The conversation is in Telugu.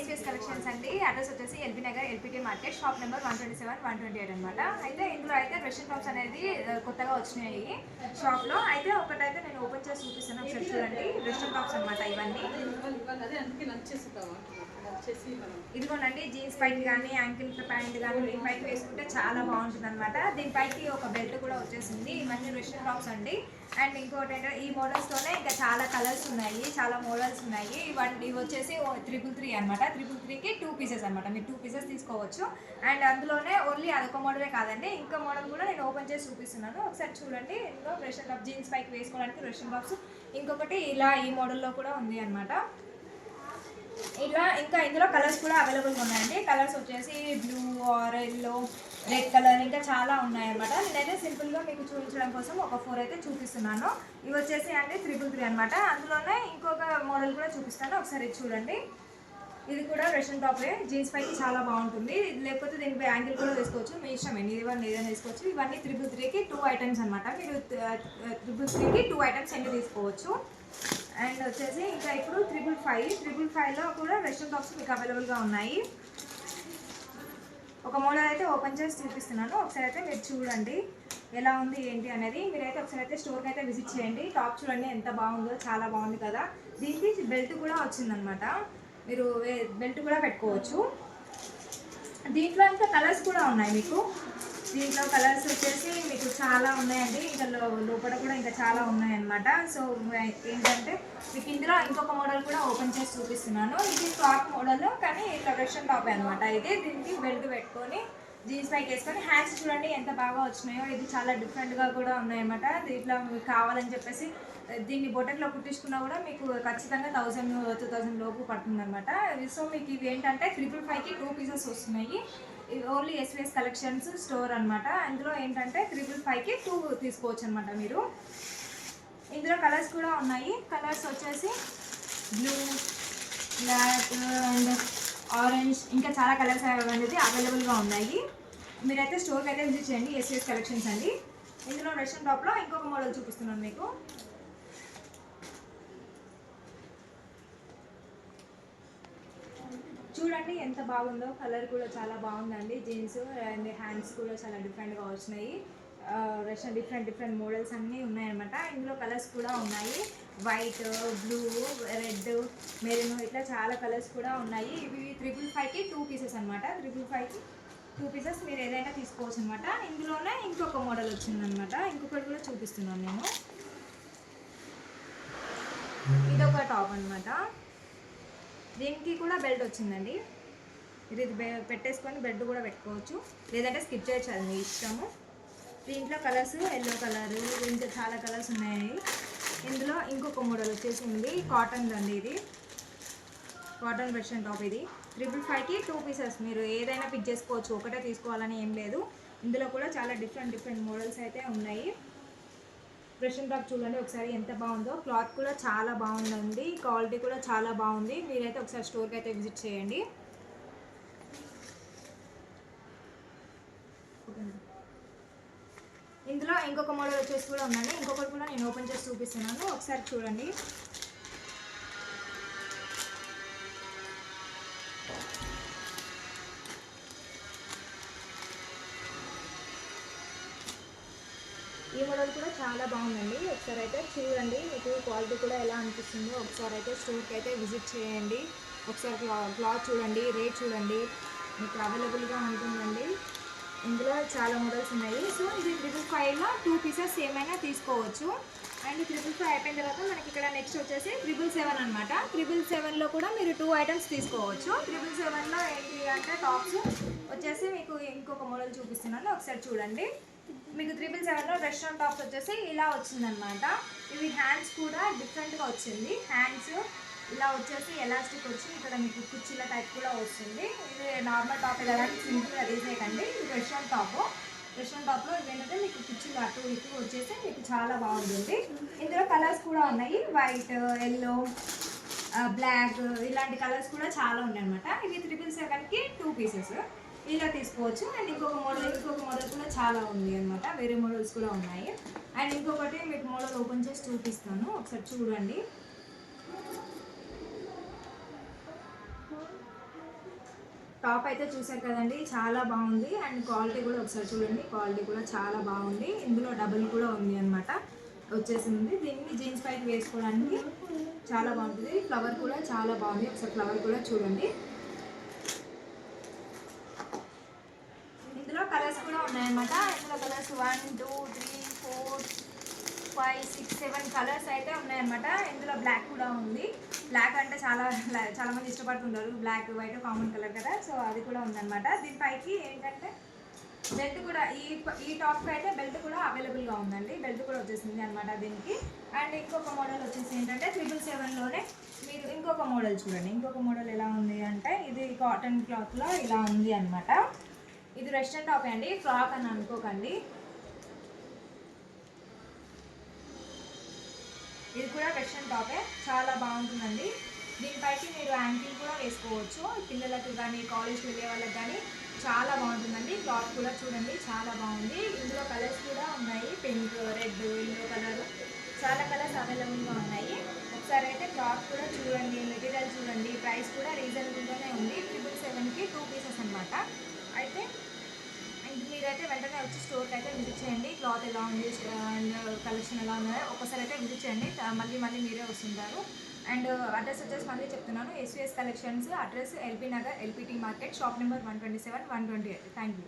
ఏస్పీఎస్ కలెక్షన్స్ అండి. అడ్రస్ వచ్చేసి LB Nagar LPT market shop number 127, 128 అనమాట. అయితే ఇందులో అయితే వెస్ట్రన్ టాప్స్ అనేది కొత్తగా వచ్చినాయి షాప్లో. అయితే ఒకటైతే నేను ఓపెన్ చేసి చూపిస్తాను, ఒకసారి చూడండి. వెస్ట్రన్ టాప్స్ అనమాట ఇవన్నీ. ఇదిగోనండి, జీన్స్ పైకి కానీ యాంకిల్ ప్యాంట్ కానీ దీనిపైకి వేసుకుంటే చాలా బాగుంటుంది అనమాట. దీనిపైకి ఒక బెల్ట్ కూడా వచ్చేసింది. ఇవన్నీ వెస్ట్రన్ టాప్స్ అండి. అండ్ ఇంకోటి ఏంటంటే ఈ మోడల్స్తోనే ఇంకా చాలా కలర్స్ ఉన్నాయి, చాలా మోడల్స్ ఉన్నాయి. ఇవి వచ్చేసి 333 అనమాట. 333కి 2 పీసెస్ అనమాట. మీరు 2 పీసెస్ తీసుకోవచ్చు. అండ్ అందులోనే ఓన్లీ అదొక మోడలే కాదండి, ఇంకా మోడల్ కూడా నేను ఓపెన్ చేసి చూపిస్తున్నాను, ఒకసారి చూడండి. ఇందులో వెస్ట్రన్ టాప్ జీన్స్ పైకి వేసుకోవడానికి వెస్ట్రన్ టాప్స్. ఇంకొకటి ఇలా ఈ మోడల్లో కూడా ఉంది అనమాట. ఇలా ఇంకా ఇందులో కలర్స్ కూడా అవైలబుల్గా ఉన్నాయండి. కలర్స్ వచ్చేసి బ్లూ, ఆరెంజ్, రెడ్ కలర్, ఇంకా చాలా ఉన్నాయన్నమాట. నేనైతే సింపుల్గా మీకు చూపించడం కోసం ఒక 4 అయితే చూపిస్తున్నాను. ఇవి వచ్చేసి అంటే 333 అనమాట. అందులోనే ఇంకొక మోడల్ కూడా చూపిస్తాను, ఒకసారి చూడండి. ఇది కూడా వెస్ట్రన్ టాపే, జీన్స్ పైకి చాలా బాగుంటుంది. లేకపోతే దీనిపై యాంగిల్ కూడా వేసుకోవచ్చు, మీ ఇష్టం, ఏదైనా వేసుకోవచ్చు. ఇవన్నీ 333కి 2 ఐటమ్స్ అనమాట. మీరు 333కి 2 ఐటమ్స్ ఎన్ని తీసుకోవచ్చు. అండ్ వచ్చేసి ఇంకా ఇప్పుడు 355లో కూడా వెస్ట్రన్ టాప్స్ మీకు అవైలబుల్గా ఉన్నాయి. ఒక మోడల్ అయితే ఓపెన్ చేసి చూపిస్తున్నాను, ఒకసారి అయితే మీరు చూడండి ఎలా ఉంది ఏంటి అనేది. మీరైతే ఒకసారి అయితే స్టోర్కి అయితే విజిట్ చేయండి. టాప్ చూడండి ఎంత బాగుందో, చాలా బాగుంది కదా. దీనికి బెల్ట్ కూడా వచ్చిందనమాట, మీరు బెల్ట్ కూడా పెట్టుకోవచ్చు. దీంట్లో ఇంకా కలర్స్ కూడా ఉన్నాయి మీకు. దీంట్లో కలర్స్ వచ్చేసి మీకు చాలా ఉన్నాయండి, ఇంకా లోపల కూడా ఇంకా చాలా ఉన్నాయన్నమాట. సో ఏంటంటే మీకు ఇందులో ఇంకొక మోడల్ కూడా ఓపెన్ చేసి చూపిస్తున్నాను. ఇది టాప్ మోడల్, కానీ ఇట్లా వెస్ట్రన్ టాప్ అనమాట. ఇది దీనికి బెల్ట్ పెట్టుకొని జీన్స్ పైకి వేసుకొని హ్యాండ్స్ చూడండి ఎంత బాగా వచ్చినాయో. ఇది చాలా డిఫరెంట్గా కూడా ఉన్నాయన్నమాట. దీంట్లో మీకు కావాలని చెప్పేసి దీన్ని బొటెక్లో కుట్టించుకున్నా కూడా మీకు ఖచ్చితంగా 1000-2000 లోపు పడుతుందన్నమాట. సో మీకు ఇవి ఏంటంటే 355కి 2 పీసెస్ వస్తున్నాయి. ఇది ఓన్లీ ఎస్విఎస్ కలెక్షన్స్ స్టోర్ అనమాట. అందులో ఏంటంటే 355కి 2 తీసుకోవచ్చు అనమాట మీరు. ఇందులో కలర్స్ కూడా ఉన్నాయి. కలర్స్ వచ్చేసి బ్లూ, బ్లాక్ అండ్ ఆరెంజ్, ఇంకా చాలా కలర్స్ అనేది అవైలబుల్గా ఉన్నాయి. మీరైతే స్టోర్కి అయితే విజిట్ చేయండి, ఎస్విఎస్ కలెక్షన్స్ అండి. ఇందులో వెస్ట్రన్ టాప్లో ఇంకొక మోడల్ చూపిస్తున్నాను మీకు. చూడండి ఎంత బాగుందో, కలర్ కూడా చాలా బాగుందండి. జీన్స్ అండ్ హ్యాండ్స్ కూడా చాలా డిఫరెంట్గా వచ్చినాయి. డిఫరెంట్ మోడల్స్ అన్నీ ఉన్నాయన్నమాట. ఇందులో కలర్స్ కూడా ఉన్నాయి, వైట్, బ్లూ, రెడ్, మెరూన్, ఇట్లా చాలా కలర్స్ కూడా ఉన్నాయి. ఇవి 355కి 2 పీసెస్ అనమాట. 355కి 2 పీసెస్ మీరు ఏదైనా తీసుకోవచ్చు అనమాట. ఇందులోనే ఇంకొక మోడల్ వచ్చిందనమాట, ఇంకొకటి కూడా చూపిస్తున్నాను నేను. ఇదొక టాప్ అనమాట. దీనికి కూడా బెల్ట్ వచ్చిందండి. ఇది పెట్టేసుకొని బెల్ట్ కూడా పెట్టుకోవచ్చు, లేదంటే స్కిప్ చేయొచ్చు, అది మీ ఇష్టము. దీంట్లో కలర్స్ ఎల్లో కలర్, ఇంకా చాలా కలర్స్ ఉన్నాయి. ఇందులో ఇంకొక మోడల్ వచ్చేసింది, కాటన్ అండి. ఇది కాటన్ వెస్ట్రన్ టాప్. ఇది 355కి 2 పీసెస్, మీరు ఏదైనా పిక్ చేసుకోవచ్చు, ఒకటే తీసుకోవాలని ఏం లేదు. ఇందులో కూడా చాలా డిఫరెంట్ మోడల్స్ అయితే ఉన్నాయి. వెస్ట్రన్ టాప్ చూడండి ఒకసారి ఎంత బాగుందో. క్లాత్ కూడా చాలా బాగుందండి, క్వాలిటీ కూడా చాలా బాగుంది. మీరైతే ఒకసారి స్టోర్కి అయితే విజిట్ చేయండి. ఇందులో ఇంకొక మోడల్ వచ్చేసి కూడా ఉందండి, ఇంకొకటి కూడా నేను ఓపెన్ చేసి చూపిస్తున్నాను, ఒకసారి చూడండి. ఈ మోడల్ కూడా చాలా బాగుందండి, ఒకసారి అయితే చూడండి. మీకు క్వాలిటీ కూడా ఎలా అనిపిస్తుందో ఒకసారి అయితే స్టోర్కి అయితే విజిట్ చేయండి. ఒకసారి క్లాత్ చూడండి, రేట్ చూడండి, మీకు అవైలబుల్గా ఉంటుందండి. ఇందులో చాలా మోడల్స్ ఉన్నాయి. సో ఇది 355లో 2 పీసెస్ ఏమైనా తీసుకోవచ్చు. అండ్ 355 అయిపోయిన తర్వాత మనకి ఇక్కడ నెక్స్ట్ వచ్చేసి 777 అనమాట. 777లో కూడా మీరు 2 ఐటమ్స్ తీసుకోవచ్చు. 777లో ఏంటి అంటే టాప్స్ వచ్చేసి మీకు ఇంకొక మోడల్ చూపిస్తున్నాను, ఒకసారి చూడండి. మీకు 777లో వెస్ట్రన్ టాప్స్ వచ్చేసి ఇలా వచ్చిందనమాట. ఇవి హ్యాండ్స్ కూడా డిఫరెంట్గా వచ్చింది. హ్యాండ్స్ ఇలా వచ్చేసి ఎలాస్టిక్ వచ్చి ఇక్కడ మీకు కుర్చీల టైప్ కూడా వస్తుంది. ఇది నార్మల్ టాప్ కదా, సింపుల్గా తీసేయకండి. ఇది వెస్ట్రన్ టాప్. వెస్ట్రన్ టాప్లో ఇదేంటంటే మీకు కుర్చీలు అటు ఇటు వచ్చేసి మీకు చాలా బాగుంటుంది. ఇందులో కలర్స్ కూడా ఉన్నాయి, వైట్, ఎల్లో, బ్లాక్, ఇలాంటి కలర్స్ కూడా చాలా ఉన్నాయి అనమాట. ఇవి 777కి 2 పీసెస్ ఇలా తీసుకోవచ్చు. అండ్ ఇంకొక మోడల్ కూడా చాలా ఉంది అనమాట, వేరే మోడల్స్ కూడా ఉన్నాయి. అండ్ ఇంకొకటి మీకు మోడల్ ఓపెన్ చేసి చూపిస్తాను, ఒకసారి చూడండి. టాప్ అయితే చూసారు కదండి, చాలా బాగుంది. అండ్ క్వాలిటీ కూడా ఒకసారి చూడండి, క్వాలిటీ కూడా చాలా బాగుంది. ఇందులో డబుల్ కూడా ఉంది అనమాట, వచ్చేసింది. దీన్ని జీన్స్ పైకి వేసుకోవడానికి చాలా బాగుంటుంది. ఫ్లవర్ కూడా చాలా బాగుంది, ఒకసారి ఫ్లవర్ కూడా చూడండి. ఇందులో కలర్స్ కూడా ఉన్నాయన్నమాట. ఇందులో కలర్స్ 1 2 3 4 5 6 7 కలర్స్ అయితే ఉన్నాయన్నమాట. ఇందులో బ్లాక్ కూడా ఉంది. బ్లాక్ అంటే చాలా మంది ఇష్టపడుతుంటారు, బ్లాక్ వైట్ కామన్ కలర్ కదా, సో అది కూడా ఉందన్నమాట. దీనిపైకి ఏంటంటే బెల్ట్ కూడా ఈ టాప్కి అయితే బెల్ట్ కూడా అవైలబుల్గా ఉందండి, బెల్ట్ కూడా వచ్చేసింది అనమాట దీనికి. అండ్ ఇంకొక మోడల్ వచ్చేసి ఏంటంటే 777లోనే మీరు ఇంకొక మోడల్ చూడండి. ఇంకొక మోడల్ ఎలా ఉంది అంటే ఇది కాటన్ క్లాత్లో ఇలా ఉంది అనమాట. ఇది వెస్ట్రన్ టాప్ అండి, ఫ్రాక్ అని అనుకోకండి. ఇది కూడా వెస్ట్రన్ టాపే, చాలా బాగుంటుందండి. దీనిపైకి మీరు యాంకిల్ కూడా వేసుకోవచ్చు, పిల్లలకు కానీ కాలేజ్కి వెళ్ళే వాళ్ళకి కానీ చాలా బాగుంటుందండి. క్లాత్ కూడా చూడండి చాలా బాగుంది. ఇందులో కలర్స్ కూడా ఉన్నాయి, పింక్, రెడ్, ఎల్లో కలర్, చాలా కలర్స్ అవైలబుల్గా ఉన్నాయి. ఒకసారి అయితే క్లాత్ కూడా చూడండి, మెటీరియల్ చూడండి, ప్రైస్ కూడా రీజనబుల్గానే ఉంది. 777కి 2 పీసెస్ అనమాట. అయితే మీరైతే వెంటనే వచ్చి స్టోర్కి అయితే విజిట్ చేయండి. క్లాత్ ఎలా ఉంది అండ్ కలెక్షన్ ఎలా ఉందో ఒకసారి అయితే విజిట్ చేయండి, మళ్ళీ మీరే వస్తుంటారు. అండ్ అడ్రస్ వచ్చేసి మళ్ళీ చెప్తున్నాను, SVS collections, address LB Nagar, LPT market, shop number 127 128. Thank you.